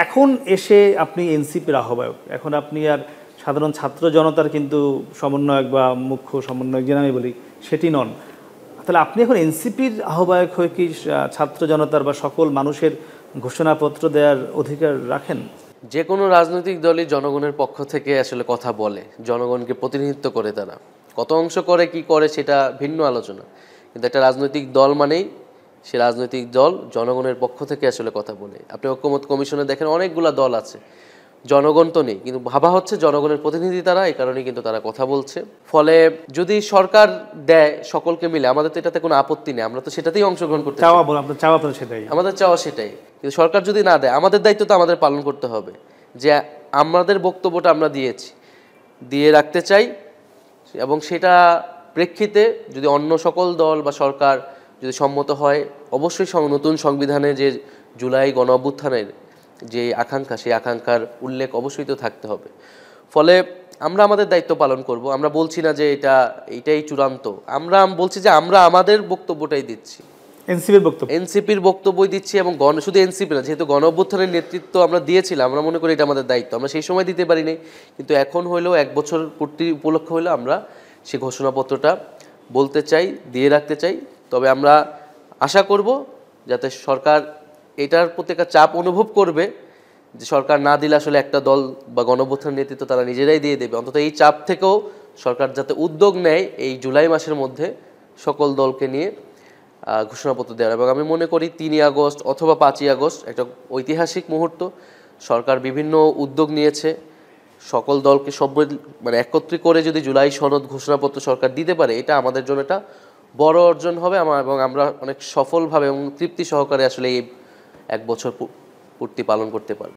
এখন এসে আপনি এনসিপির আহ্বায়ক, এখন আপনি আর সাধারণ ছাত্র জনতার কিন্তু সমন্বয়ক বা মুখ্য সমন্বয়ক যেন আমি বলি সেটি নন। তাহলে আপনি এখন এনসিপির আহ্বায়ক হয়ে কি ছাত্র জনতার বা সকল মানুষের ঘোষণাপত্র দেওয়ার অধিকার রাখেন? যে কোনো রাজনৈতিক দলই জনগণের পক্ষ থেকে আসলে কথা বলে, জনগণকে প্রতিনিধিত্ব করে। তারা কত অংশ করে কি করে সেটা ভিন্ন আলোচনা, কিন্তু একটা রাজনৈতিক দল মানেই সে রাজনৈতিক দল জনগণের পক্ষ থেকে আসলে কথা বলে। আপনি ঐকমত্য কমিশনে দেখেন অনেকগুলো দল আছে, জনগণ তো নেই, কিন্তু ভাবা হচ্ছে জনগণের প্রতিনিধি তারা, এই কারণেই কিন্তু তারা কথা বলছে। ফলে যদি সরকার দেয় সকলকে মিলে, আমাদের তো এটাতে কোনো আপত্তি নেই, আমরা তো সেটাতেই অংশগ্রহণ করতে চাই, চাওয়া তো সেটাই, আমাদের চাওয়া সেটাই। কিন্তু সরকার যদি না দেয়, আমাদের দায়িত্ব তো আমাদের পালন করতে হবে, যে আমাদের বক্তব্যটা আমরা দিয়ে রাখতে চাই, এবং সেটা প্রেক্ষিতে যদি অন্য সকল দল বা সরকার যদি সম্মত হয়, অবশ্যই নতুন সংবিধানে যে জুলাই গণ অভ্যুত্থানের যে আকাঙ্ক্ষা, সেই আকাঙ্ক্ষার উল্লেখ অবশ্যই তো থাকতে হবে। ফলে আমরা আমাদের দায়িত্ব পালন করব। আমরা বলছি না যে এটাই চূড়ান্ত, আমরা বলছি যে আমরা আমাদের বক্তব্যটাই দিচ্ছি, এনসিপির বক্তব্যই দিচ্ছি। এবং শুধু এনসিপি না, যেহেতু গণ অভ্যুত্থানের নেতৃত্ব আমরা দিয়েছিলাম, আমরা মনে করি এটা আমাদের দায়িত্ব। আমরা সেই সময় দিতে পারিনি, কিন্তু এখন হইলেও 1 বছর পূর্তি উপলক্ষ হইলেও আমরা সেই ঘোষণাপত্রটা বলতে চাই, দিয়ে রাখতে চাই। তবে আমরা আশা করব যাতে সরকার এটার প্রতি একটা চাপ অনুভব করবে, যে সরকার না দিলে আসলে একটা দল বা গণ অভ্যুত্থানের নেতৃত্ব তারা নিজেরাই দিয়ে দেবে। অন্তত এই চাপ থেকেও সরকার যাতে উদ্যোগ নেয় এই জুলাই মাসের মধ্যে সকল দলকে নিয়ে ঘোষণাপত্র দেওয়ার। এবং আমি মনে করি 3ই আগস্ট অথবা 5ই আগস্ট একটা ঐতিহাসিক মুহূর্ত। সরকার বিভিন্ন উদ্যোগ নিয়েছে, সকল দলকে মানে একত্রিত করে যদি জুলাই সনদ ঘোষণাপত্র সরকার দিতে পারে, এটা আমাদের জন্য একটা বড় অর্জন হবে, এবং আমরা অনেক সফলভাবে এবং তৃপ্তি সহকারে আসলে এই 1 বছর পূর্তি পালন করতে পারব।